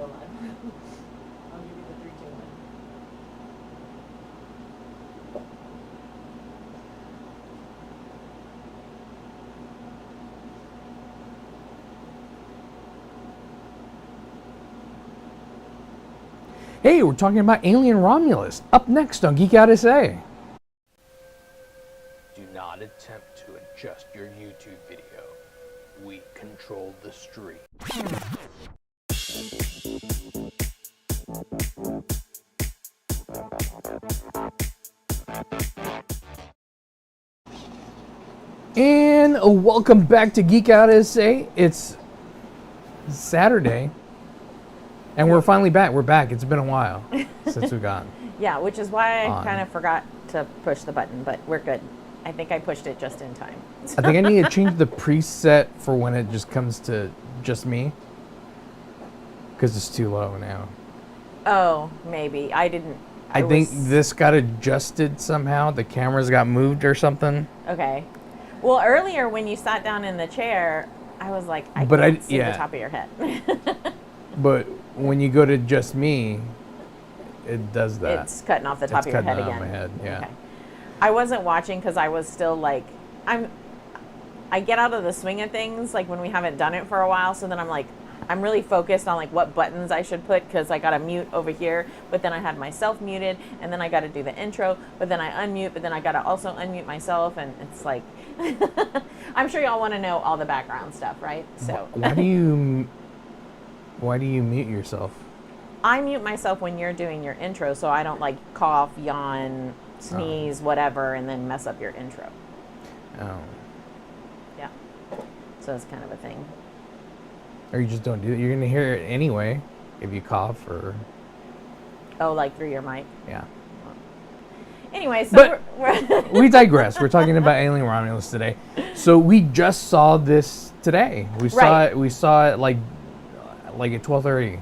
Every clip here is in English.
Hold on. I'll give you the 3, 2, 1. Hey, we're talking about Alien Romulus. Up next on Geek Out SA. Do not attempt to adjust your YouTube video. We control the stream. And welcome back to Geek Out SA. It's Saturday. And we're finally back. We're back. It's been a while since we've gone. Yeah, which is why I On. kind of forgot to push the button, but we're good. I think I pushed it just in time. I think I need to change the preset for when it just comes to just me. Because it's too low now. Oh, maybe. I didn't. I think this got adjusted somehow. The cameras got moved or something. Okay. Well, earlier when you sat down in the chair, I was like, I But can't see yeah. the top of your head. But when you go to just me, it does that. It's cutting off the top of your head cutting again. off my head, yeah. Okay. I wasn't watching because I was still like, I get out of the swing of things like when we haven't done it for a while. So then I'm like, I'm really focused on like what buttons I should put because I got to mute over here, but then I had myself muted, and then I got to do the intro, but then I unmute, but then I got to also unmute myself, and it's like, I'm sure y'all want to know all the background stuff, right? So Why do you mute yourself? I mute myself when you're doing your intro, so I don't like cough, yawn, sneeze, whatever, and then mess up your intro. Oh. Yeah. So it's kind of a thing. Or you just don't do it. You're going to hear it anyway if you cough or... Oh, like through your mic. Yeah. Anyway, so But we're we digress. We're talking about Alien Romulus today. So we just saw this today. We saw it like at 12:30.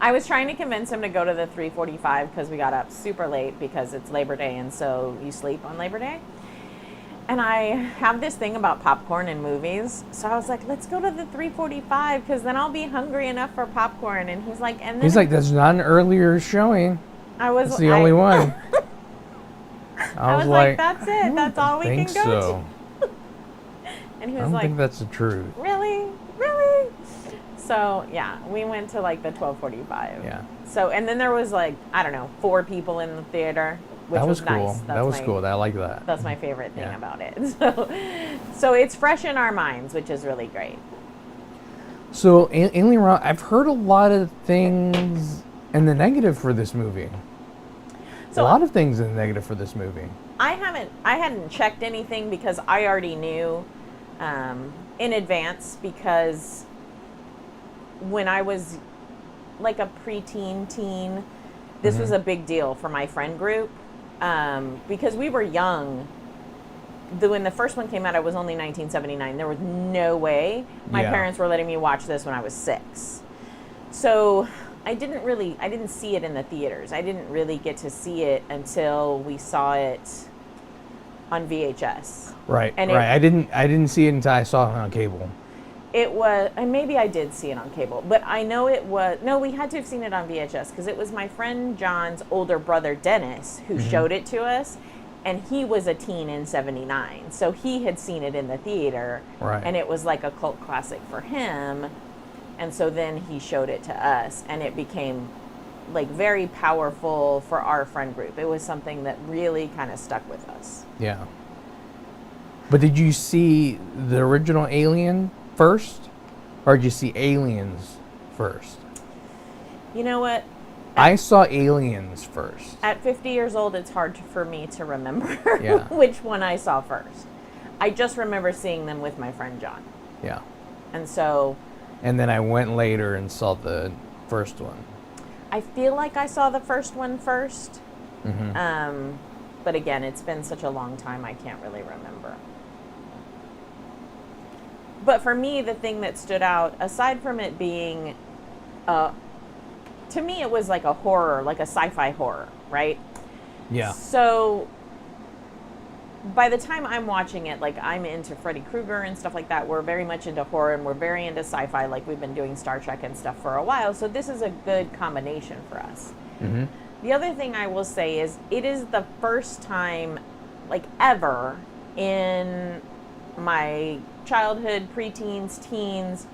I was trying to convince him to go to the 3:45 because we got up super late because it's Labor Day, and so you sleep on Labor Day. And I have this thing about popcorn in movies, so I was like, let's go to the 3:45 because then I'll be hungry enough for popcorn. And he's like, and then He's like, that's not an earlier showing. I was That's the only one. I was like, that's it. That's all we can think go so. to. And he I was don't like, think that's the truth. really? So yeah, we went to like the 12:45. Yeah. So and then there was like, I don't know, 4 people in the theater, which That was cool. nice. That was cool. I like that. That's my favorite thing Yeah. about it. So it's fresh in our minds, which is really great. So Alien Romulus, I've heard a lot of things in the negative for this movie. So a lot of things in the negative for this movie. I hadn't checked anything because I already knew in advance, because when I was like a preteen teen, this was a big deal for my friend group because we were young. When the first one came out, it was only 1979. There was no way my parents were letting me watch this when I was 6. So I didn't see it in the theaters. I didn't really get to see it until we saw it on VHS. Right, And right. I didn't see it until I saw it on cable. It was, and maybe I did see it on cable, but I know it was, no, we had to have seen it on VHS because it was my friend John's older brother Dennis who showed it to us, and he was a teen in 79. So he had seen it in the theater, Right. and it was like a cult classic for him. And so then he showed it to us, and it became like very powerful for our friend group. It was something that really kind of stuck with us. Yeah. But did you see the original Alien first, or did you see Aliens first? You know what? I saw Aliens first. At 50 years old, it's hard for me to remember Yeah. which one I saw first. I just remember seeing them with my friend John. Yeah. And so And then I went later and saw the first one. I feel like I saw the first one first. Mm-hmm. But again, it's been such a long time, I can't really remember. But for me, the thing that stood out, aside from it being, to me, it was like a horror, like a sci-fi horror, right? Yeah. So by the time I'm watching it, like I'm into Freddy Krueger and stuff like that. We're very much into horror and we're very into sci-fi. Like we've been doing Star Trek and stuff for a while. So this is a good combination for us. Mm-hmm. The other thing I will say is it is the first time, like ever, in my childhood, preteens, teens,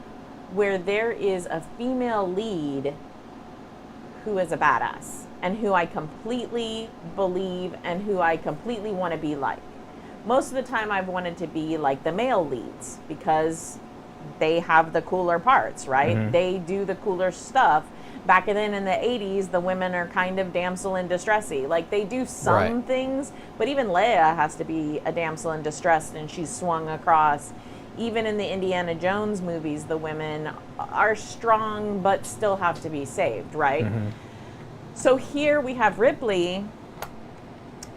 where there is a female lead who is a badass and who I completely believe and who I completely want to be like. Most of the time I've wanted to be like the male leads because they have the cooler parts, right? Mm-hmm. They do the cooler stuff. Back then in the 80s, the women are kind of damsel in distressy. Like they do some Right. things, but even Leia has to be a damsel in distress and she's swung across. Even in the Indiana Jones movies, the women are strong but still have to be saved, right? Mm-hmm. So here we have Ripley,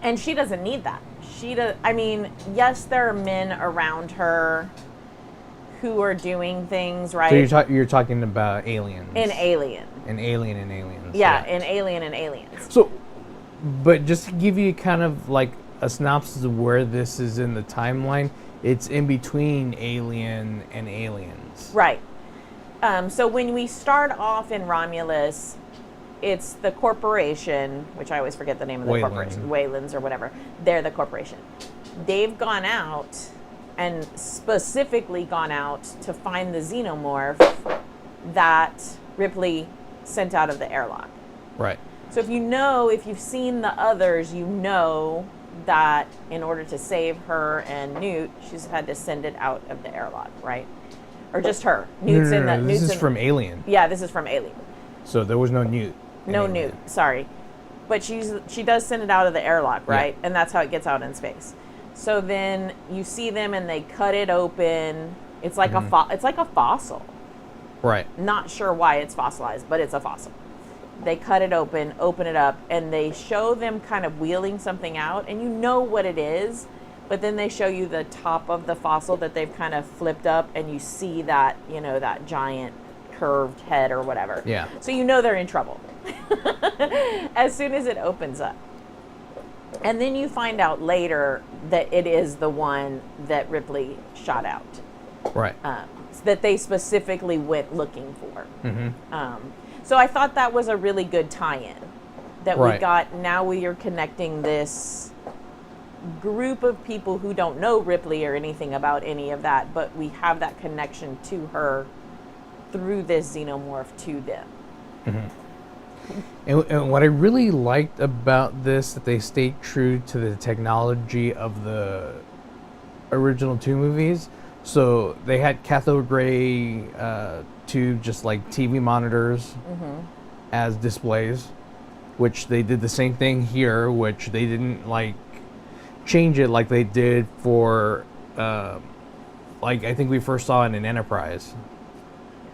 and she doesn't need that. I mean, yes, there are men around her who are doing things, right? So you're talking about aliens. In Alien. An alien and aliens. Yeah, in Alien and Aliens. So, but just to give you kind of like a synopsis of where this is in the timeline, it's in between Alien and Aliens. Right. So when we start off in Romulus, it's the corporation, which I always forget the name of the corporation, Waylands or whatever. They're the corporation. They've gone out and specifically gone out to find the xenomorph that Ripley sent out of the airlock. Right. So if you've seen the others, you know that in order to save her and Newt, she's had to send it out of the airlock, right? Or just her. Newt's in the. This is from Alien. Yeah, this is from Alien. So there was no Newt. No Newt, sorry. But she does send it out of the airlock, right? Yeah. And that's how it gets out in space. So then you see them and they cut it open. It's like it's like a fossil. Right. Not sure why it's fossilized, but it's a fossil. They cut it open it up, and they show them kind of wheeling something out, and you know what it is, but then they show you the top of the fossil that they've kind of flipped up, and you see that, that giant curved head or whatever. Yeah. So you know they're in trouble as soon as it opens up. And then you find out later that it is the one that Ripley shot out. Right. That they specifically went looking for. Mm-hmm. So I thought that was a really good tie-in. That Right. we got, now we are connecting this group of people who don't know Ripley or anything about any of that, but we have that connection to her through this xenomorph to them. Mm-hmm. And what I really liked about this, that they stayed true to the technology of the original two movies. So they had cathode ray tube, just like TV monitors as displays, which they did the same thing here, which they didn't like change it like they did for like I think we first saw in an Enterprise.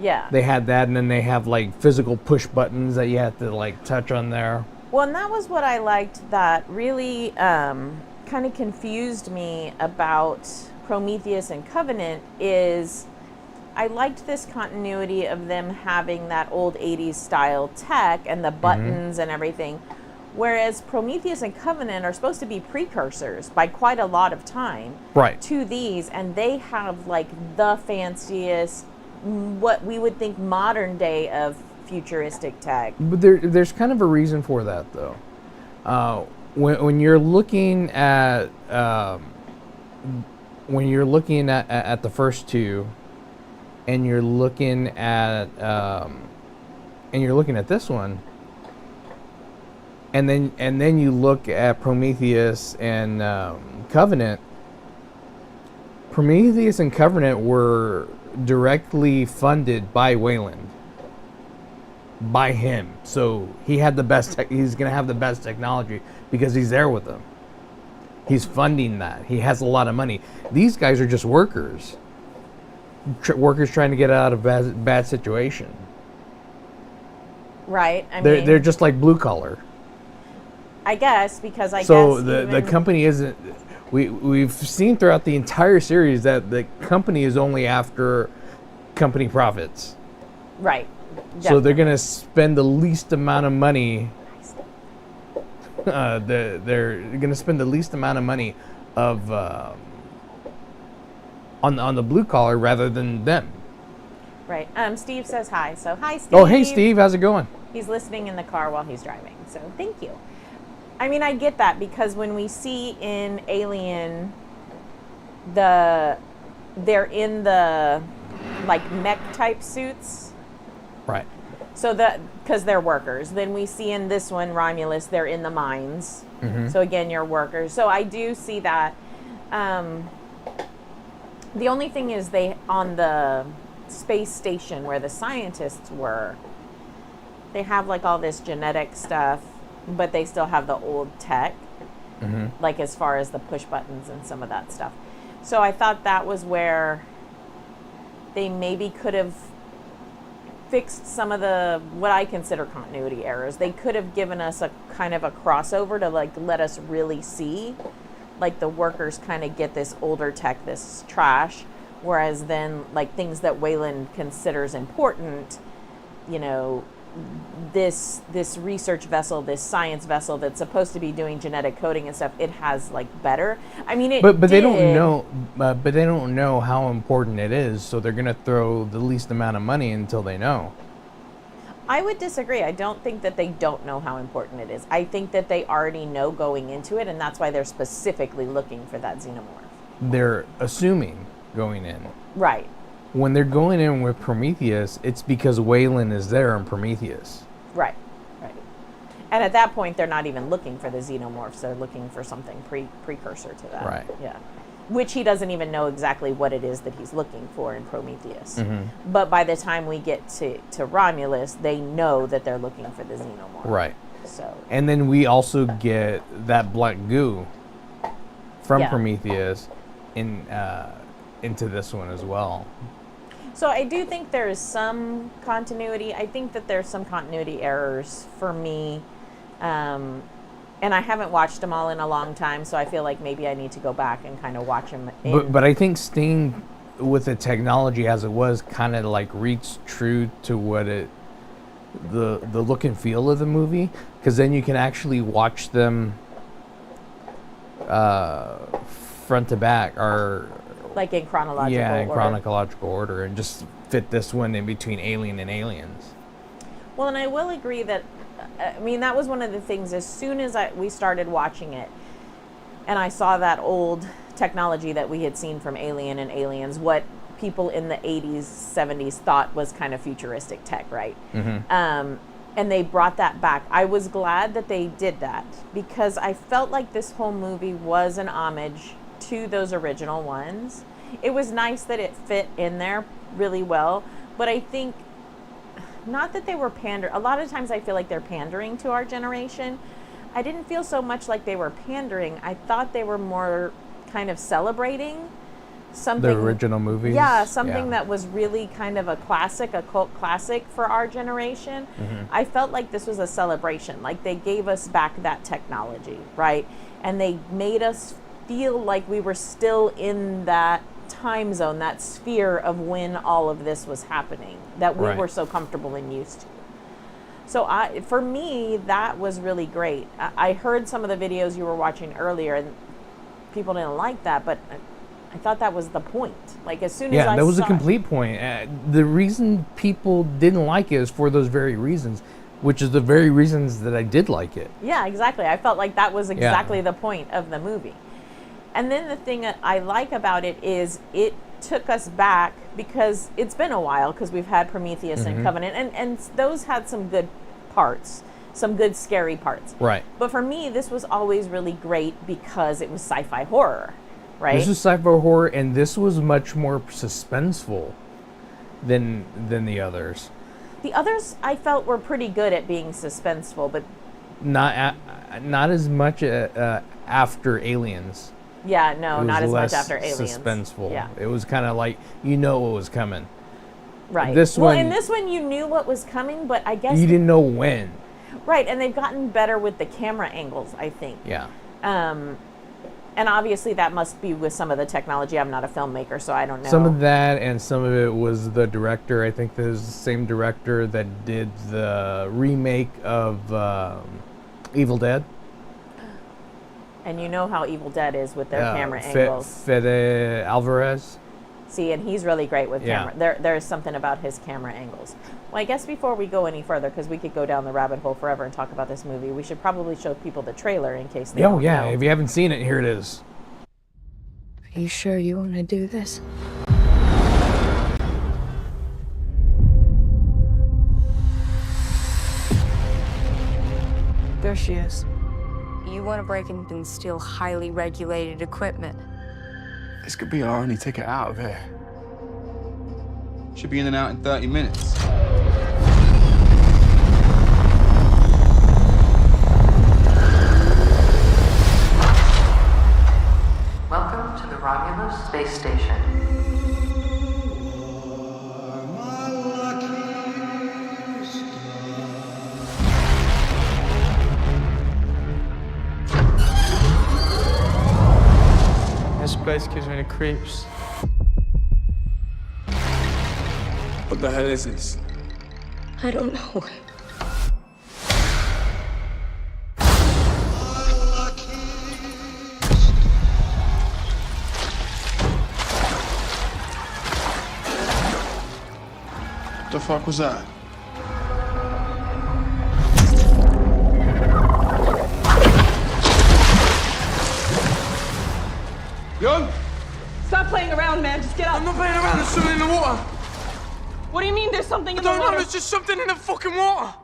Yeah. They had that, and then they have like physical push buttons that you have to like touch on there. Well, and that was what I liked that really kind of confused me about Prometheus and Covenant is I liked this continuity of them having that old 80s style tech and the buttons and everything, whereas Prometheus and Covenant are supposed to be precursors by quite a lot of time to these, and they have like the fanciest, what we would think modern day of futuristic tech. But there's kind of a reason for that, though. When you're looking at the first two, and you're looking at this one, and then you look at Prometheus and Covenant. Prometheus and Covenant were directly funded by Wayland, by him. So he had the best. He's gonna have the best technology because he's there with them. He's funding that. He has a lot of money. These guys are just workers. Workers trying to get out of a bad situation. Right. They're just like blue collar. I guess because so the company isn't. We've seen throughout the entire series that the company is only after company profits. Right. Definitely. So they're gonna spend the least amount of money. They're gonna spend the least amount of money of on the blue collar rather than them. Right. Steve says hi. So hi, Steve. Oh, hey Steve, how's it going? He's listening in the car while he's driving. So thank you. I mean, I get that because when we see in Alien, they're in the like mech type suits. Right. So because they're workers. Then we see in this one, Romulus, they're in the mines. Mm-hmm. So again, you're workers. So I do see that. The only thing is they on the space station where the scientists were, they have like all this genetic stuff, but they still have the old tech, like as far as the push buttons and some of that stuff. So I thought that was where they maybe could have fixed some of the what I consider continuity errors. They could have given us a kind of a crossover to like let us really see like the workers kind of get this older tech, this trash, whereas then like things that Wayland considers important, you know, this research vessel, this science vessel that's supposed to be doing genetic coding and stuff, it has like better. I mean, it but they did. don't know. But they don't know how important it is, so they're gonna throw the least amount of money until they know. I would disagree. I don't think that they don't know how important it is. I think that they already know going into it, and that's why they're specifically looking for that xenomorph. They're assuming going in. Right. When they're going in with Prometheus, it's because Wayland is there in Prometheus. Right. Right. And at that point, they're not even looking for the xenomorphs. They're looking for something precursor to that. Right. Yeah. Which he doesn't even know exactly what it is that he's looking for in Prometheus. Mm-hmm. But by the time we get to Romulus, they know that they're looking for the xenomorph. Right. So. And then we also get that black goo from Yeah. Prometheus into this one as well. So I do think there is some continuity. I think that there's some continuity errors for me. And I haven't watched them all in a long time, so I feel like maybe I need to go back and kind of watch them. But I think staying with the technology as it was kind of like reached true to what the look and feel of the movie, because then you can actually watch them front to back or like in chronological order. Yeah, in chronological order, and just fit this one in between Alien and Aliens. Well, and I will agree that, I mean, that was one of the things, as soon as we started watching it, and I saw that old technology that we had seen from Alien and Aliens, what people in the 80s, 70s thought was kind of futuristic tech, right? Mm-hmm. And they brought that back. I was glad that they did that, because I felt like this whole movie was an homage to those original ones. It was nice that it fit in there really well, but I think not that they were a lot of times I feel like they're pandering to our generation. I didn't feel so much like they were pandering. I thought they were more kind of celebrating something. The original movies? Yeah, something that was really kind of a classic, a cult classic for our generation. Mm-hmm. I felt like this was a celebration. Like they gave us back that technology, right? And they made us feel like we were still in that time zone, that sphere of when all of this was happening, that we were so comfortable and used to. So for me, that was really great. I heard some of the videos you were watching earlier, and people didn't like that, but I thought that was the point. Like as soon as that was a complete point. The reason people didn't like it is for those very reasons, which is the very reasons that I did like it. Yeah, exactly. I felt like that was exactly the point of the movie. And then the thing that I like about it is it took us back, because it's been a while, because we've had Prometheus and Covenant, and those had some good parts, some good scary parts. Right. But for me, this was always really great because it was sci-fi horror, right? This was sci-fi horror, and this was much more suspenseful than the others. The others I felt were pretty good at being suspenseful, but not as much after Aliens. Yeah, no, not as much less after Aliens. Suspenseful. Yeah. It was kind of like you know what was coming. Right. This well, one, in this one you knew what was coming, but I guess you didn't know when. Right, and they've gotten better with the camera angles, I think. Yeah. And obviously that must be with some of the technology. I'm not a filmmaker, so I don't know. Some of that, and some of it was the director. I think there's the same director that did the remake of Evil Dead. And you know how Evil Dead is with their camera Fede angles. Alvarez. See, and he's really great with Yeah. camera. There's something about his camera angles. Well, I guess before we go any further, because we could go down the rabbit hole forever and talk about this movie, we should probably show people the trailer in case they don't know. If you haven't seen it, here it is. Are you sure you want to do this? There she is. You want to break in and steal highly regulated equipment. This could be our only ticket out of here. Should be in and out in 30 minutes. Welcome to the Romulus space station. This place gives me the creeps. What the hell is this? I don't know. What the fuck was that? Young? Stop playing around, man. Just get up. I'm not playing around. There's something in the water. What do you mean there's something in I the don't know. water? There's just something in the fucking water.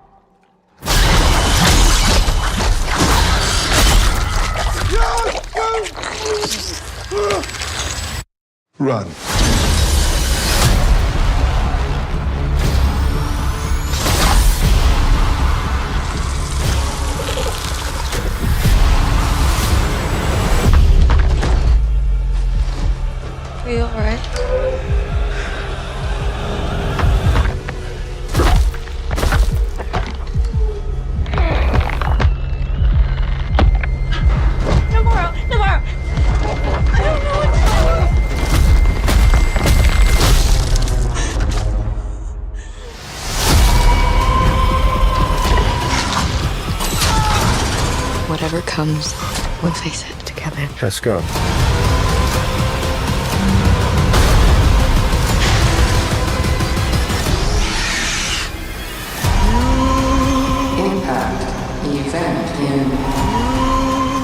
Run. Are you alright? Navarro! Navarro! I don't know what to Whatever comes, we'll face it together. Let's go. Impact event in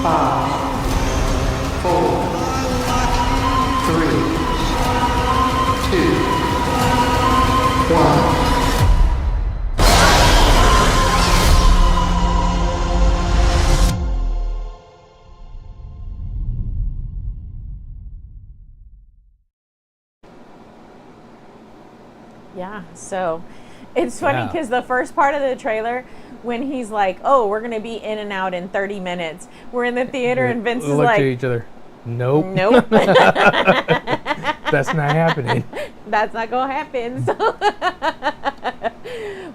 5, 4, 3, 2, 1. Yeah, so it's funny Yeah. because the first part of the trailer, when he's like, "Oh, we're gonna be in and out in 30 minutes," we're in the theater and Vince We is looked like, at each other. Nope. "Nope, That's not happening. that's not gonna happen." So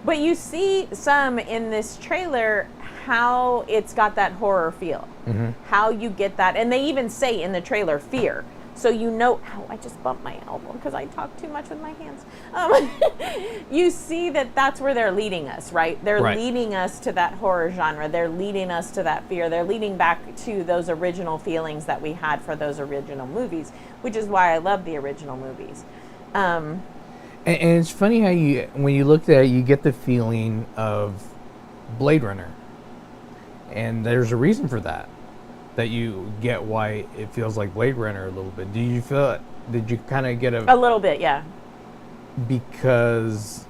but you see some in this trailer how it's got that horror feel, how you get that, and they even say in the trailer fear. So you know, I just bumped my elbow because I talk too much with my hands. You see that that's where they're leading us, right? They're Right. leading us to that horror genre. They're leading us to that fear. They're leading back to those original feelings that we had for those original movies, which is why I love the original movies. And it's funny how when you look at it, you get the feeling of Blade Runner. And there's a reason for that you get why it feels like Blade Runner a little bit. Did you kind of get A little bit, yeah. because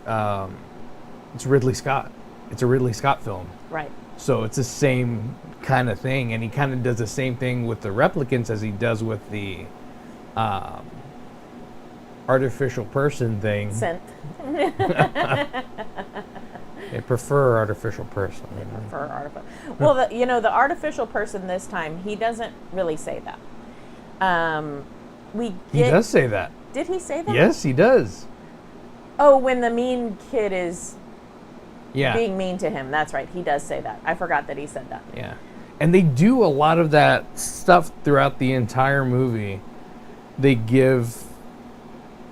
it's Ridley Scott. It's a Ridley Scott film. Right. So it's the same kind of thing, and he kind of does the same thing with the replicants as he does with the artificial person thing. Synth. They prefer artificial person. For artificial. Well, the artificial person this time, he doesn't really say that. He does say that. Did he say that? Yes, he does. Oh, when the mean kid is Yeah. being mean to him. That's right. He does say that. I forgot that he said that. Yeah. And they do a lot of that stuff throughout the entire movie. They give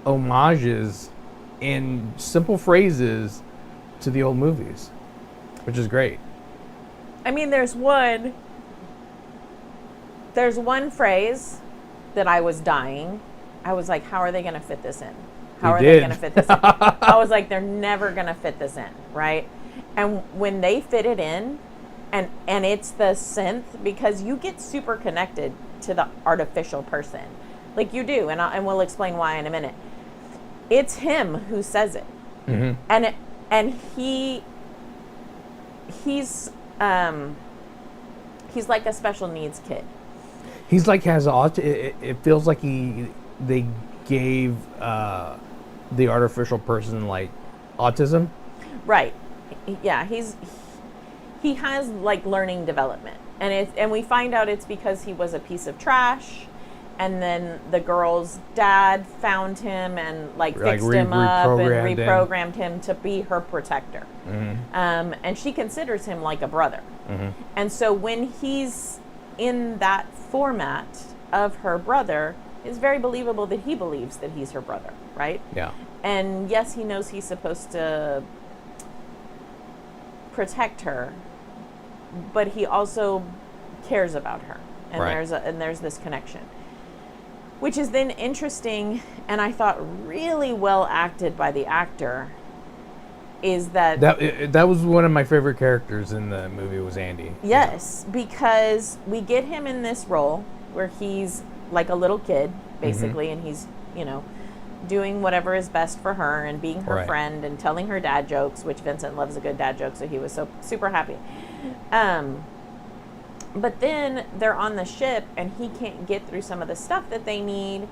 homages in simple phrases to the old movies, which is great. I mean, there's one There's one phrase that I was dying. I was like, how are they going to fit this in? How are they going to fit this in? I was like, they're never going to fit this in, right? And when they fit it in, and it's the synth, because you get super connected to the artificial person. Like you do, and we'll explain why in a minute. It's him who says it. Mm-hmm. And he's like a special needs kid. He's like it feels like they gave the artificial person like autism. Right. Yeah, he has like learning development. And we find out it's because he was a piece of trash, and then the girl's dad found him and like fixed him up and reprogrammed him to be her protector. Mm-hmm. And she considers him like a brother. Mm-hmm. And so when he's in that format of her brother, it's very believable that he believes that he's her brother, right? Yeah. And yes, he knows he's supposed to protect her, but he also cares about her, and right. there's this connection, which is then interesting, and I thought really well acted by the actor. Is that was one of my favorite characters in the movie was Andy. Yes, yeah. Because we get him in this role where he's like a little kid, basically, mm-hmm. and he's, doing whatever is best for her and being her right. friend and telling her dad jokes, which Vincent loves a good dad joke, so he was so super happy. But then they're on the ship and he can't get through some of the stuff that they need,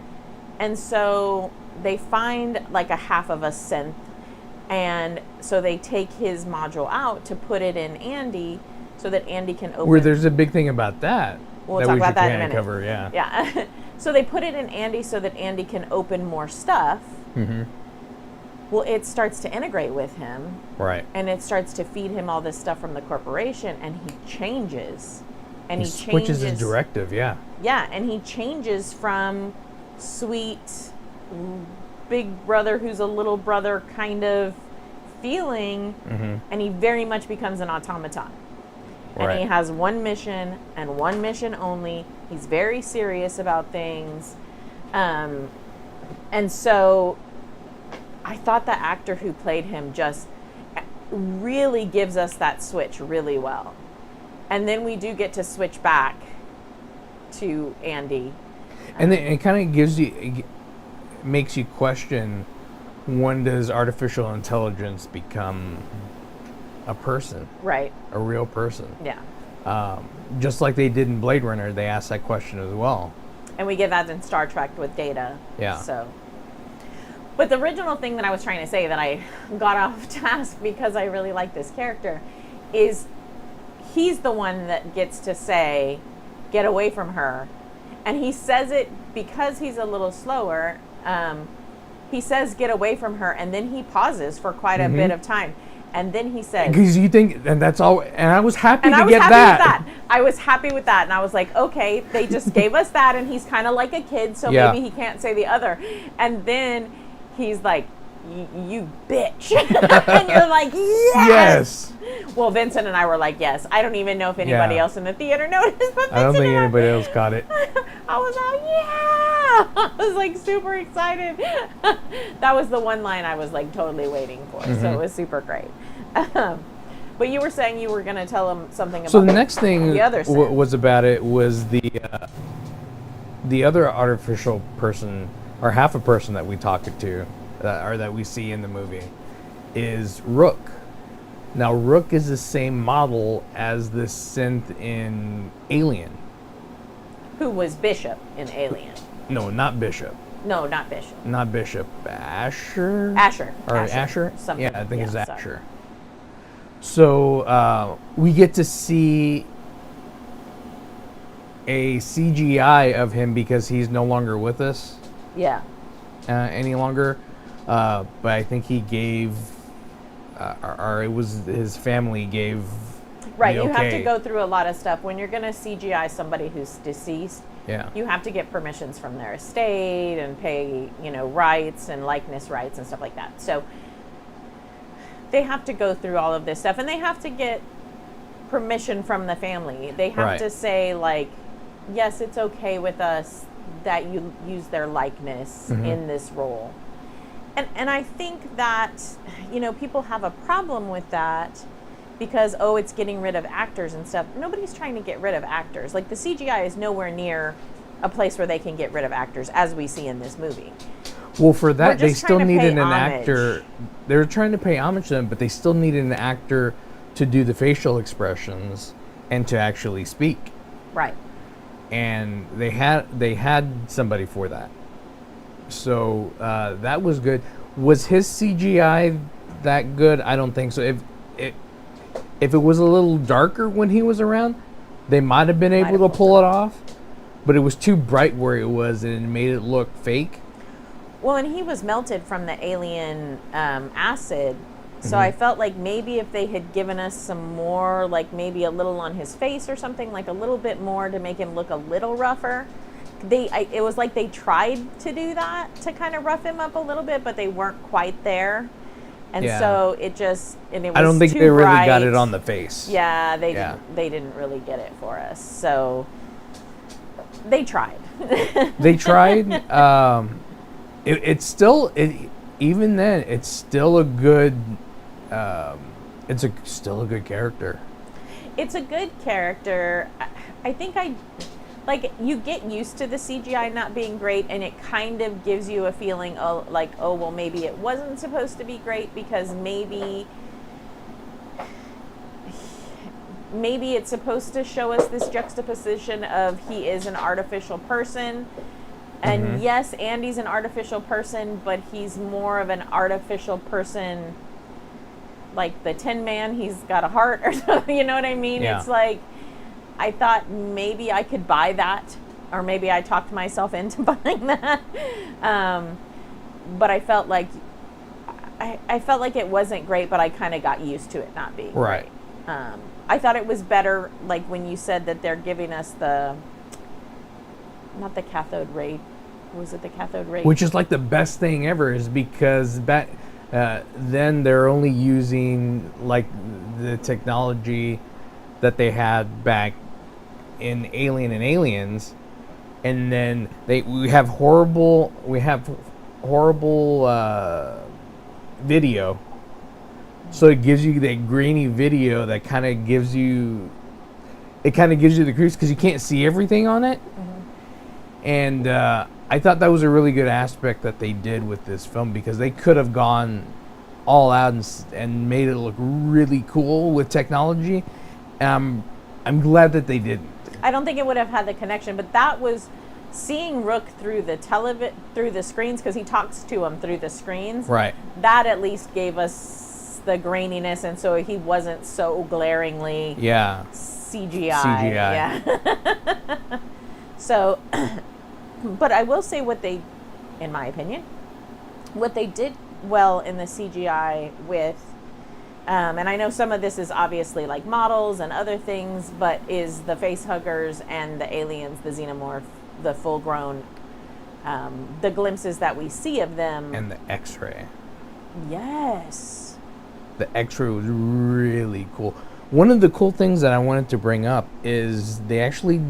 and so they find like a half of a synth. And so they take his module out to put it in Andy so that Andy can open. Where there's a big thing about that. We'll talk about that in a minute. Cover, yeah. Yeah. So they put it in Andy so that Andy can open more stuff. Mm-hmm. Well, it starts to integrate with him. Right. And it starts to feed him all this stuff from the corporation, and he changes. And he switches his directive, yeah. Yeah, and he changes from sweet big brother who's a little brother kind of feeling, mm-hmm. and he very much becomes an automaton. Right. And he has one mission and one mission only. He's very serious about things. And so I thought the actor who played him just really gives us that switch really well. And then we do get to switch back to Andy. And then it kind of gives you... makes you question, when does artificial intelligence become a person? Right. A real person. Yeah. Just like they did in Blade Runner, they asked that question as well. And we get that in Star Trek with Data. Yeah. So, but the original thing that I was trying to say that I got off task because I really like this character is he's the one that gets to say, get away from her. And he says it because he's a little slower. He says, get away from her, and then he pauses for quite a mm-hmm. bit of time. And then he says... Because you think, and that's all... And I was happy and to I was get happy that. With that. I was happy with that. And I was like, okay, they just gave us that, and he's kind of like a kid, so yeah. maybe he can't say the other. And then he's like, you bitch. And you're like, yes! Well, Vincent and I were like, yes. I don't even know if anybody else in the theater noticed, but Vincent I don't think anybody else caught it. I was like, yeah! I was like super excited. That was the one line I was like totally waiting for, mm-hmm. so it was super great. But you were saying you were going to tell him something about so the next thing the other was about it was the other artificial person, or half a person that we talked to, or that we see in the movie, is Rook. Now, Rook is the same model as the synth in Alien. Who was Bishop in Alien? No, not Bishop. No, not Bishop. Not Bishop. Asher? Asher. Or Asher? Something. Yeah, I think it's Asher. So, we get to see a CGI of him because he's no longer with us. Yeah. Any longer. But I think he gave... or it was his family gave. Right, you have to go through a lot of stuff when you're going to CGI somebody who's deceased. Yeah, you have to get permissions from their estate and pay, rights and likeness rights and stuff like that. So they have to go through all of this stuff, and they have to get permission from the family. They have to say, like, yes, it's okay with us that you use their likeness in this role. And I think that, people have a problem with that because, it's getting rid of actors and stuff. Nobody's trying to get rid of actors. Like, the CGI is nowhere near a place where they can get rid of actors, as we see in this movie. Well, for that, We're they just still trying to needed pay an homage. actor. They're trying to pay homage to them, but they still needed an actor to do the facial expressions and to actually speak. Right. And they had somebody for that. So that was good. Was his CGI that good? I don't think so. If it was a little darker when he was around, they might have been able to pull it off. But it was too bright where it was, and it made it look fake. Well, and he was melted from the alien acid. So I felt like maybe if they had given us some more, like maybe a little on his face or something, like a little bit more to make him look a little rougher. It was like they tried to do that to kind of rough him up a little bit, but they weren't quite there. And so it was I don't think too they really bright. got it on the face. Yeah, they didn't really get it for us. So they tried. They tried. It's still even then. It's still a good. Still a good character. It's a good character. I think you get used to the CGI not being great, and it kind of gives you a feeling well, maybe it wasn't supposed to be great because maybe it's supposed to show us this juxtaposition of he is an artificial person. And yes, Andy's an artificial person, but he's more of an artificial person like the Tin Man. He's got a heart or something, you know what I mean? Yeah. It's like, I thought maybe I could buy that, or maybe I talked myself into buying that. But I felt like it wasn't great, but I kind of got used to it not being Right. great. I thought it was better, like when you said that they're giving us not the cathode ray. Was it the cathode ray? Which is like the best thing ever, is because then they're only using like the technology that they had back in Alien and Aliens, and then we have horrible video, so it gives you that grainy video that kind of gives you the creeps because you can't see everything on it. And I thought that was a really good aspect that they did with this film, because they could have gone all out and made it look really cool with technology. I'm glad that they didn't. I don't think it would have had the connection, but that was seeing Rook through the through the screens, because he talks to him through the screens. Right. That at least gave us the graininess, and so he wasn't so glaringly CGI. Yeah. So, but I will say in my opinion, what they did well in the CGI with, and I know some of this is obviously like models and other things, but is the face huggers and the aliens, the xenomorph, the full grown, the glimpses that we see of them. And the X-ray. Yes. The X-ray was really cool. One of the cool things that I wanted to bring up is they actually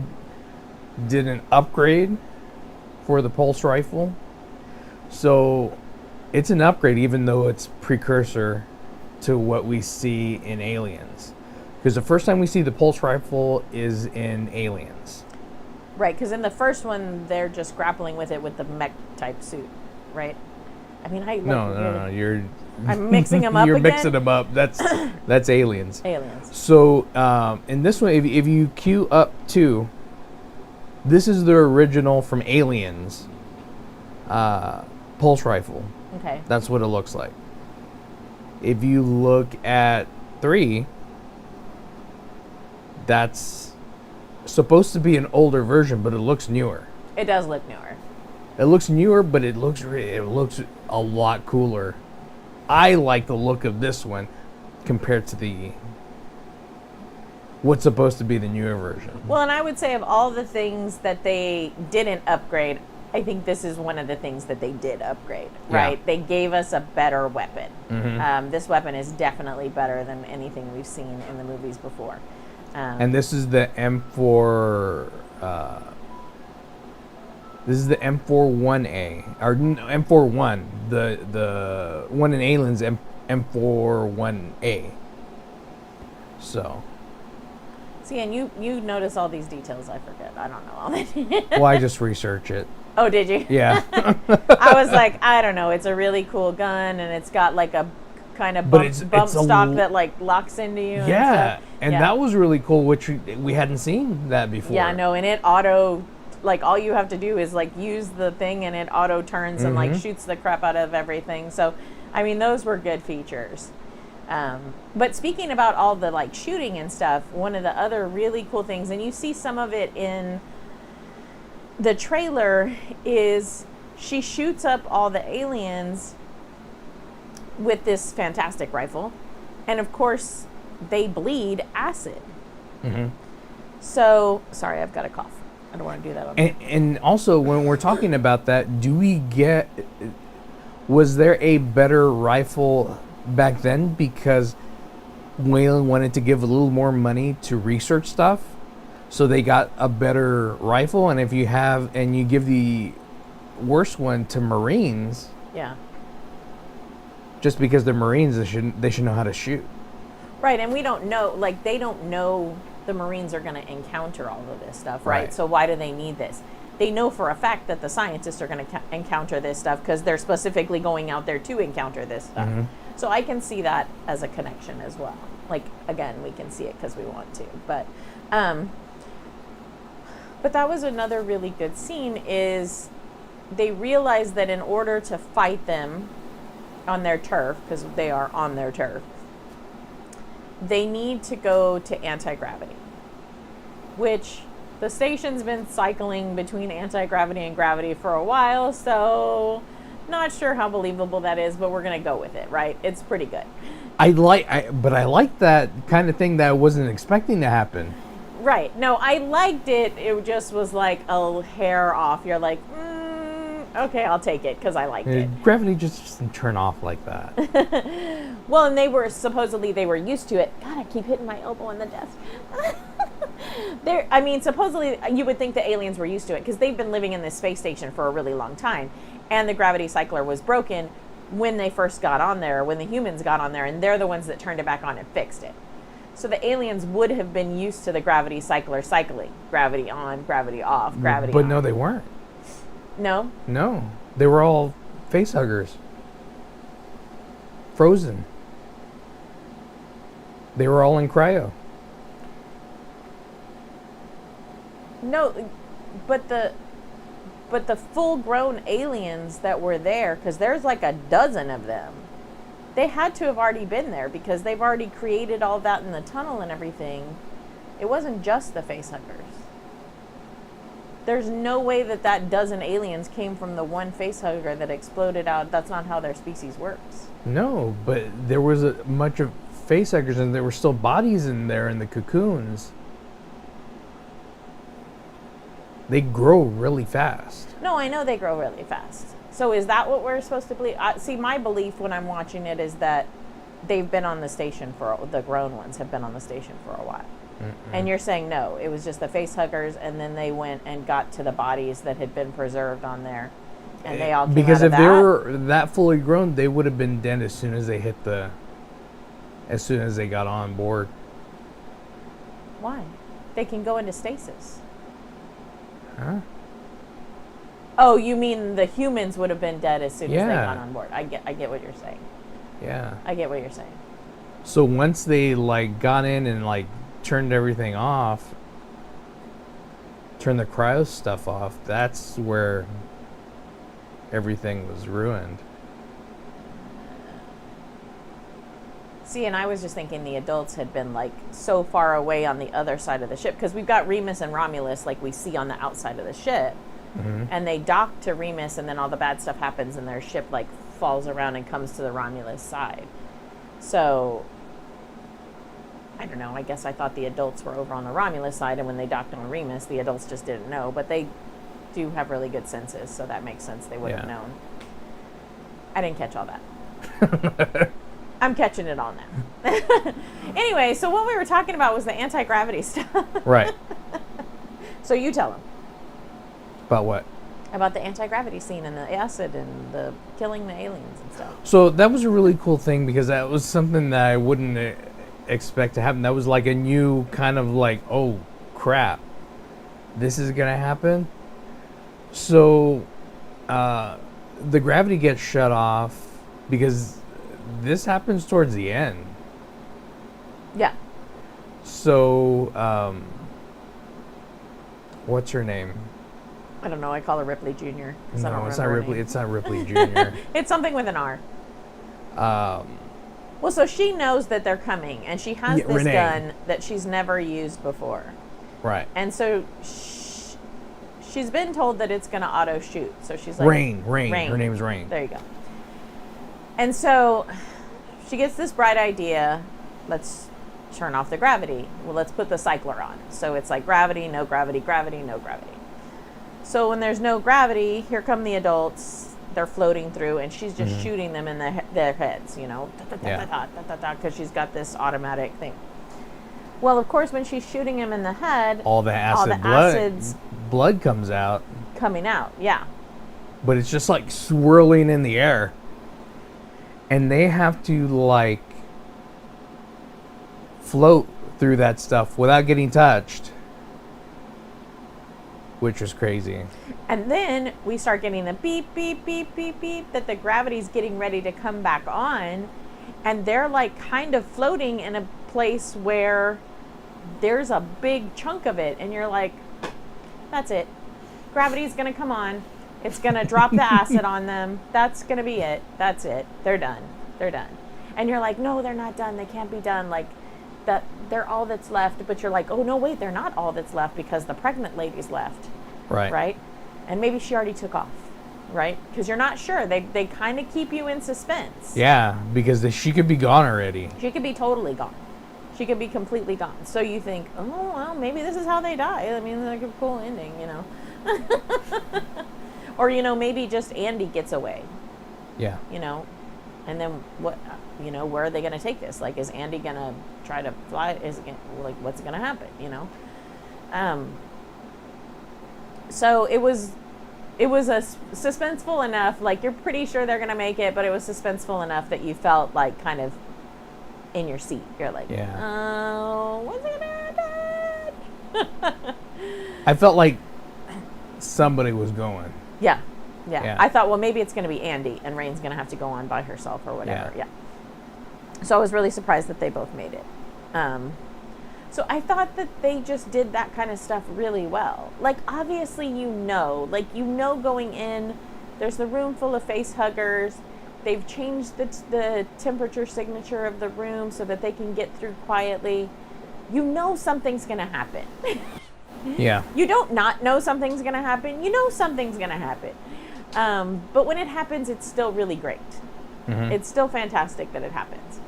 did an upgrade for the pulse rifle. So it's an upgrade, even though it's precursor to what we see in Aliens. Because the first time we see the pulse rifle is in Aliens. Right, because in the first one, they're just grappling with it with the mech type suit, right? I mean, No. I'm mixing them up You're again? mixing them up. That's Aliens. Aliens. So in this one, if you queue up to, this is the original from Aliens pulse rifle. Okay. That's what it looks like. If you look at 3, that's supposed to be an older version, but it looks newer. It does look newer. It looks newer, but it looks a lot cooler. I like the look of this one compared to what's supposed to be the newer version. Well, and I would say of all the things that they didn't upgrade, I think this is one of the things that they did upgrade, right? Yeah. They gave us a better weapon. Mm-hmm. This weapon is definitely better than anything we've seen in the movies before. And this is the M4 This is the M41A, or M41. The one in Alien's M41A. So. See, and you notice all these details. I forget. I don't know all that. Well, I just research it. Oh, did you? Yeah. I was like, I don't know. It's a really cool gun, and it's got like a kind of bump stock that like locks into you. Yeah, and Yeah. that was really cool, which we hadn't seen that before. Yeah, no, and it auto, like all you have to do is like use the thing, and it auto turns and like shoots the crap out of everything. So, I mean, those were good features. But speaking about all the like shooting and stuff, one of the other really cool things, and you see some of it in the trailer, is she shoots up all the aliens with this fantastic rifle, and of course they bleed acid. So sorry, I've got a cough. I don't want to do that on And also, when we're talking about that, was there a better rifle back then because Whalen wanted to give a little more money to research stuff, so they got a better rifle? And if you give the worst one to Marines, Yeah. just because they're Marines, they should know how to shoot. Right, and we don't know, like they don't know the Marines are going to encounter all of this stuff, right? Right. So why do they need this? They know for a fact that the scientists are going to encounter this stuff because they're specifically going out there to encounter this stuff. So I can see that as a connection as well. Like, again, we can see it because we want to. But that was another really good scene, is they realized that in order to fight them on their turf, because they are on their turf, they need to go to anti-gravity, which the station's been cycling between anti-gravity and gravity for a while, so not sure how believable that is, but we're going to go with it, right? It's pretty good. But I like that kind of thing that I wasn't expecting to happen. Right. No, I liked it. It just was like a hair off. You're like, okay, I'll take it because I liked it. Gravity just doesn't turn off like that. Well, and they were used to it. God, I keep hitting my elbow on the desk. Supposedly you would think the aliens were used to it because they've been living in this space station for a really long time, and the gravity cycler was broken when they first got on there, when the humans got on there, and they're the ones that turned it back on and fixed it. So the aliens would have been used to the gravity cycler cycling. Gravity on, gravity off, gravity on. But no, they weren't. No? No. They were all face huggers. Frozen. They were all in cryo. No, but the full-grown aliens that were there, because there's like a dozen of them, they had to have already been there because they've already created all that in the tunnel and everything. It wasn't just the facehuggers. There's no way that dozen aliens came from the one facehugger that exploded out. That's not how their species works. No, but there was a bunch of facehuggers and there were still bodies in there in the cocoons. They grow really fast. No, I know they grow really fast. So is that what we're supposed to believe? See, my belief when I'm watching it is that they've been on the station the grown ones have been on the station for a while. And you're saying no, it was just the face huggers, and then they went and got to the bodies that had been preserved on there, and they all came because out of if they were that fully grown, they would have been dead as soon as they got on board. Why? They can go into stasis. Huh? Oh, you mean the humans would have been dead as soon as they Yeah. got on board? I get what you're saying. Yeah. I get what you're saying. So once they got in and turned everything off, turned the cryo stuff off, that's where everything was ruined. See, and I was just thinking the adults had been so far away on the other side of the ship, because we've got Remus and Romulus we see on the outside of the ship, and they dock to Remus, and then all the bad stuff happens and their ship falls around and comes to the Romulus side. So I don't know, I guess I thought the adults were over on the Romulus side, and when they docked on Remus, the adults just didn't know, but they do have really good senses, so that makes sense. They would have known. I didn't catch all that. I'm catching it all now. Anyway, so what we were talking about was the anti-gravity stuff. Right. So you tell them About what? about the anti-gravity scene and the acid and the killing the aliens and stuff. So that was a really cool thing because that was something that I wouldn't expect to happen. That was like a new kind of like, oh crap, this is gonna happen. So the gravity gets shut off because this happens towards the end. Yeah. So what's her name? I don't know. I call her Ripley Jr. 'cause I don't No, it's remember not her Ripley. name. It's not Ripley Jr. It's something with an R. Well, so she knows that they're coming, and she has Yeah, this Renee. gun that she's never used before. Right. And so she's been told that it's going to auto shoot. So she's like, Rain. Her name's Rain. There you go. And so she gets this bright idea. Let's turn off the gravity. Well, let's put the cycler on. So it's like gravity, no gravity, gravity, no gravity. So when there's no gravity, here come the adults. They're floating through, and she's just shooting them in their heads, you know, because she's got this automatic thing. Well, of course, when she's shooting him in the head, All the acid's blood comes out, coming out. Yeah. but it's just like swirling in the air. And they have to like float through that stuff without getting touched, which was crazy. And then we start getting the beep, beep, beep, beep, beep, that the gravity's getting ready to come back on. And they're like kind of floating in a place where there's a big chunk of it. And you're like, that's it. Gravity's going to come on. It's going to drop the acid on them. That's going to be it. That's it. They're done. They're done. And you're like, no, they're not done. They can't be done. Like, that they're all that's left. But you're like, oh, no, wait, they're not all that's left because the pregnant lady's left. Right. Right? And maybe she already took off. Right? Because you're not sure. They kind of keep you in suspense. Yeah, because she could be gone already. She could be totally gone. She could be completely gone. So you think, oh, well, maybe this is how they die. I mean, like a cool ending, you know. Or, you know, maybe just Andy gets away, Yeah. you know. And then what, you know, where are they going to take this? Like, is Andy going to try to fly? Is it like, what's going to happen, you know? So it was a suspenseful enough, like, you're pretty sure they're going to make it, but it was suspenseful enough that you felt like kind of in your seat. You're like, Yeah. oh, what's going to happen? I felt like somebody was going. Yeah. Yeah. I thought, well, maybe it's going to be Andy and Rain's going to have to go on by herself or whatever. Yeah. So I was really surprised that they both made it. So I thought that they just did that kind of stuff really well. Like, obviously, going in, there's the room full of face huggers. They've changed the temperature signature of the room so that they can get through quietly. You know something's going to happen. Yeah. You don't not know something's going to happen. You know something's going to happen. But when it happens, it's still really great. Mm-hmm. It's still fantastic that it happens.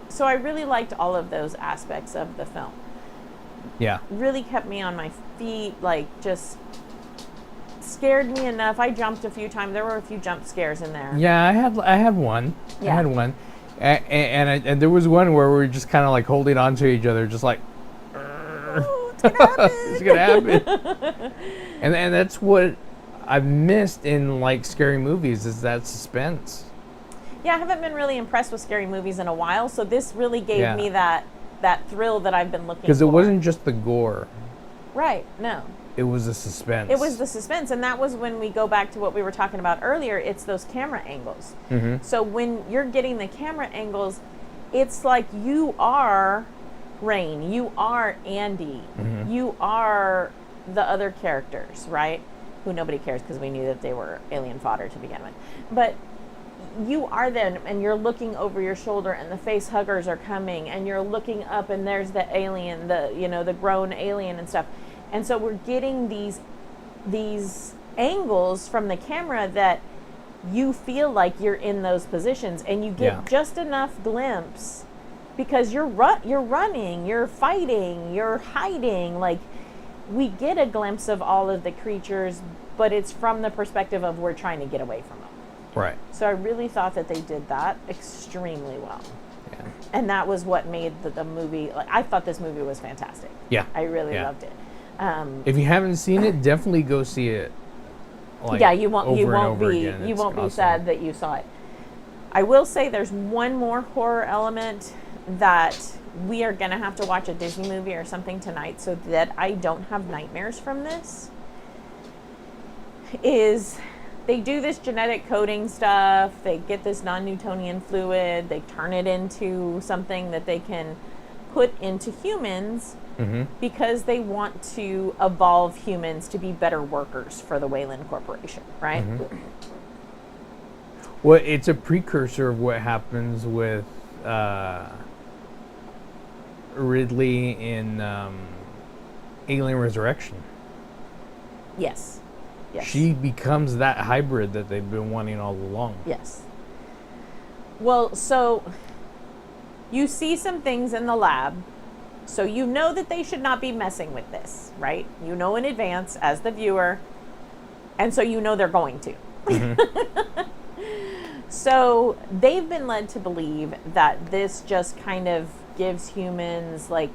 So I really liked all of those aspects of the film. Yeah. Really kept me on my feet, like just scared me enough. I jumped a few times. There were a few jump scares in there. Yeah, I had one. Yeah. I had one. And there was one where we were just kind of like holding on to each other, just like, Oh, it's gonna happen. it's gonna happen. and that's what I've missed in like scary movies, is that suspense. Yeah, I haven't been really impressed with scary movies in a while, so this really gave Yeah. me that thrill that I've been looking for. Because it wasn't just the gore. Right, no. It was the suspense. It was the suspense, and that was when we go back to what we were talking about earlier. It's those camera angles. Mm-hmm. So when you're getting the camera angles, it's like you are Rain, you are Andy, Mm-hmm. you are the other characters, right? Who nobody cares because we knew that they were alien fodder to begin with. But you are them, and you're looking over your shoulder, and the face huggers are coming, and you're looking up, and there's the alien, the grown alien and stuff. And so we're getting these angles from the camera that you feel like you're in those positions, and you get Yeah. just enough glimpse because you're running, you're fighting, you're hiding. Like, we get a glimpse of all of the creatures, but it's from the perspective of we're trying to get away from them. Right. So I really thought that they did that extremely well. Yeah. And that was what made the movie, like, I thought this movie was fantastic. Yeah. I really Yeah. loved it. If you haven't seen it, definitely go see it. Like, yeah, you won't be again. you It's won't be awesome. sad that you saw it. I will say there's one more horror element that we are gonna have to watch a Disney movie or something tonight so that I don't have nightmares from this. Is they do this genetic coding stuff, they get this non-Newtonian fluid, they turn it into something that they can put into humans because they want to evolve humans to be better workers for the Wayland Corporation, right? Well, it's a precursor of what happens with Ridley in Alien Resurrection. Yes. Yes. She becomes that hybrid that they've been wanting all along. Yes. Well, so you see some things in the lab, so you know that they should not be messing with this, right? You know in advance as the viewer, and so you know they're going to. So they've been led to believe that this just kind of gives humans like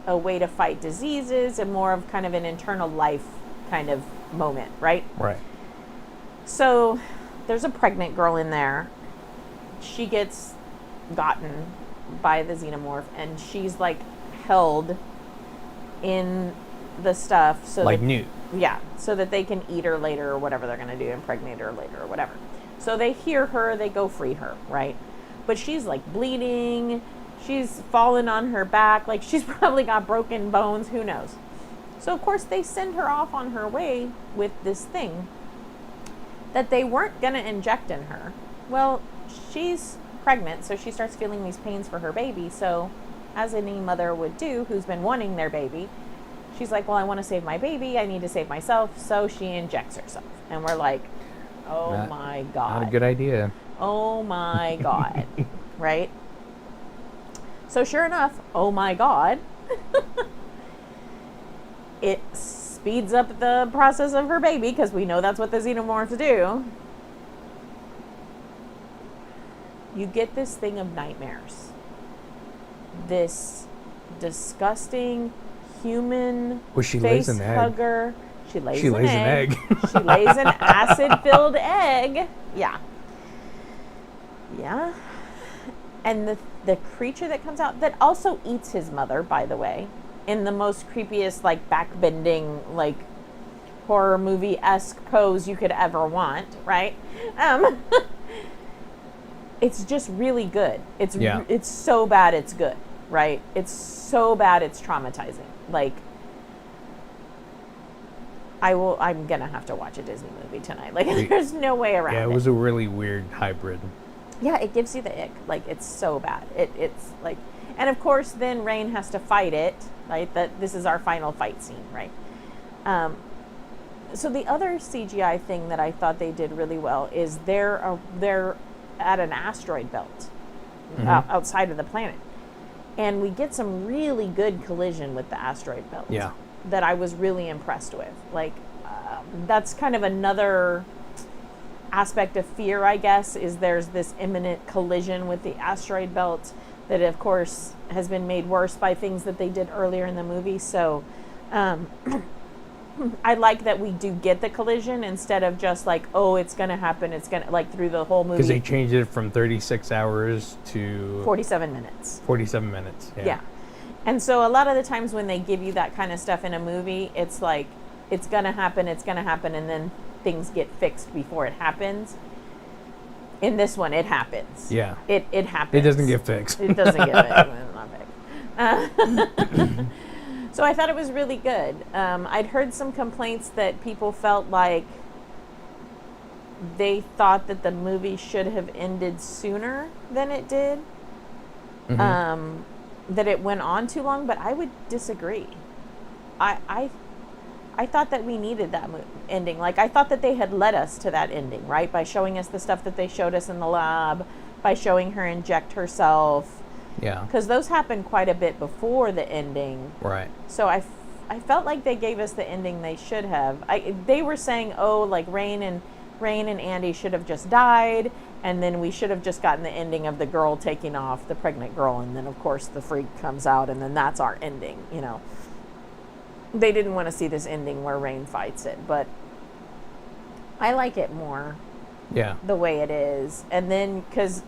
a way to fight diseases and more of kind of an internal life kind of moment, right? Right. So there's a pregnant girl in there. She gets gotten by the xenomorph and she's like held in the stuff so Like that, Newt. yeah, so that they can eat her later or whatever they're going to do, impregnate her later or whatever. So they hear her, they go free her, right? But she's like bleeding, she's fallen on her back, like she's probably got broken bones, who knows. So of course they send her off on her way with this thing that they weren't going to inject in her. Well, she's pregnant, so she starts feeling these pains for her baby. So as any mother would do who's been wanting their baby, she's like, well, I want to save my baby, I need to save myself, so she injects herself. And we're like, oh my God. Not a good idea. Oh my God. Right? So sure enough, oh my God, it speeds up the process of her baby because we know that's what the xenomorphs do. You get this thing of nightmares. This disgusting human Well, she lays face an egg. hugger. She lays She an lays an egg. egg. She lays an acid-filled egg. Yeah. Yeah. And the creature that comes out that also eats his mother, by the way, in the most creepiest, like back-bending, like horror movie-esque pose you could ever want, right? It's just really good. It's so bad it's good, right? It's so bad it's traumatizing. Like, I'm gonna have to watch a Disney movie tonight. Like, there's no way around it. Yeah, it was a really weird hybrid. Yeah, it gives you the ick. Like, it's so bad. It's like, and of course, then Rain has to fight it. Right, this is our final fight scene, right? So the other CGI thing that I thought they did really well is they're at an asteroid belt outside of the planet, and we get some really good collision with the asteroid belt. Yeah. That I was really impressed with. Like, that's kind of another aspect of fear, I guess, is there's this imminent collision with the asteroid belt that, of course, has been made worse by things that they did earlier in the movie. So I like that we do get the collision instead of just like, oh, it's going to happen. It's going to, like, through the whole movie. Because they changed it from 36 hours to 47 minutes. 47 minutes. Yeah. And so a lot of the times when they give you that kind of stuff in a movie, it's like, it's going to happen, and then things get fixed before it happens. In this one, it happens. Yeah. It happens. It doesn't get fixed. It doesn't get fixed. It's not fixed. So I thought it was really good. I'd heard some complaints that people felt like they thought that the movie should have ended sooner than it did. That it went on too long, but I would disagree. I thought that we needed that ending. Like, I thought that they had led us to that ending, right? By showing us the stuff that they showed us in the lab, by showing her inject herself. Yeah. Because those happened quite a bit before the ending. Right. So I felt like they gave us the ending they should have. They were saying, oh, like Rain and Andy should have just died, and then we should have just gotten the ending of the girl taking off, the pregnant girl, and then of course the freak comes out, and then that's our ending, you know. they didn't want to see this ending where Rain fights it, but I like it more Yeah. the way it is. And then, because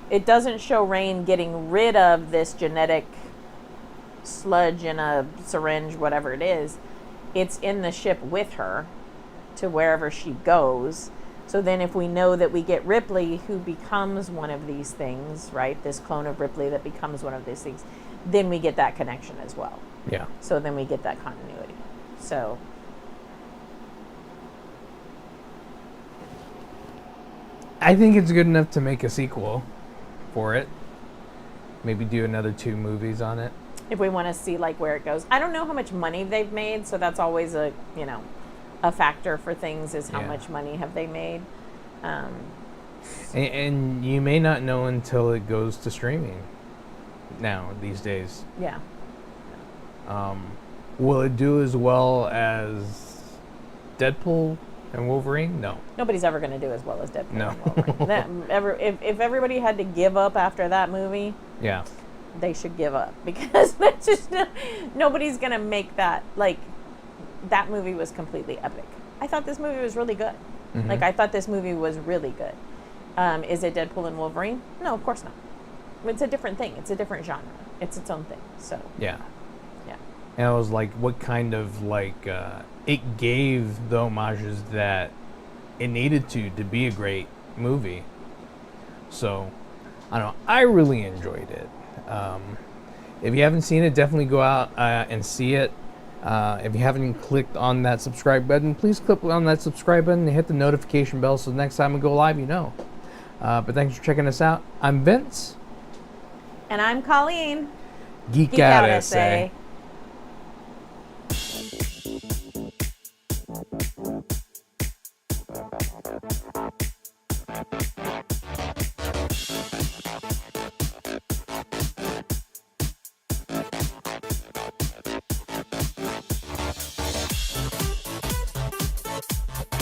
it doesn't show Rain getting rid of this genetic sludge in a syringe, whatever it is. It's in the ship with her to wherever she goes. So then if we know that we get Ripley, who becomes one of these things, right? This clone of Ripley that becomes one of these things, then we get that connection as well. Yeah. So then we get that continuity. So I think it's good enough to make a sequel for it. Maybe do another 2 movies on it. if we want to see like where it goes. I don't know how much money they've made, so that's always a, you know, a factor for things is how Yeah. much money have they made. And you may not know until it goes to streaming now these days. Yeah. Will it do as well as Deadpool and Wolverine? No. Nobody's ever going to do as well as Deadpool No. and Wolverine. If everybody had to give up after that movie, Yeah. they should give up because that's just nobody's going to make that. Like, that movie was completely epic. I thought this movie was really good. Mhm. Like, I thought this movie was really good. Is it Deadpool and Wolverine? No, of course not. It's a different thing. It's a different genre. It's its own thing. So, Yeah. yeah. And I was like, what kind of like it gave the homages that it needed to be a great movie. So I don't know. I really enjoyed it. If you haven't seen it, definitely go out and see it. If you haven't clicked on that subscribe button, please click on that subscribe button and hit the notification bell so the next time we go live, you know. But thanks for checking us out. I'm Vince. And I'm Colleen. Geek out essay. essay.